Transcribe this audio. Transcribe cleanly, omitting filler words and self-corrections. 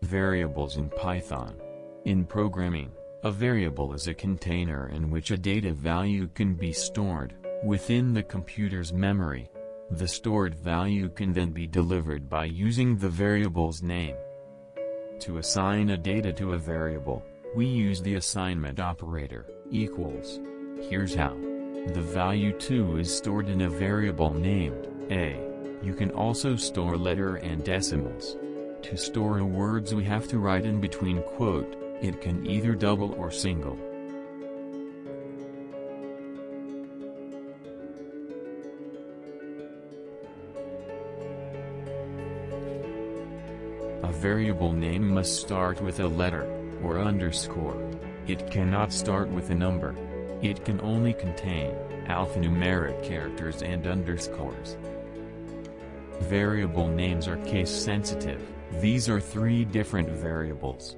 Variables in Python. In programming, a variable is a container in which a data value can be stored, within the computer's memory. The stored value can then be delivered by using the variable's name. To assign a data to a variable, we use the assignment operator, equals. Here's how. The value 2 is stored in a variable named a. You can also store letter and decimals. To store words we have to write in between quote, it can either double or single. A variable name must start with a letter, or underscore. It cannot start with a number. It can only contain alphanumeric characters and underscores. Variable names are case sensitive. These are three different variables.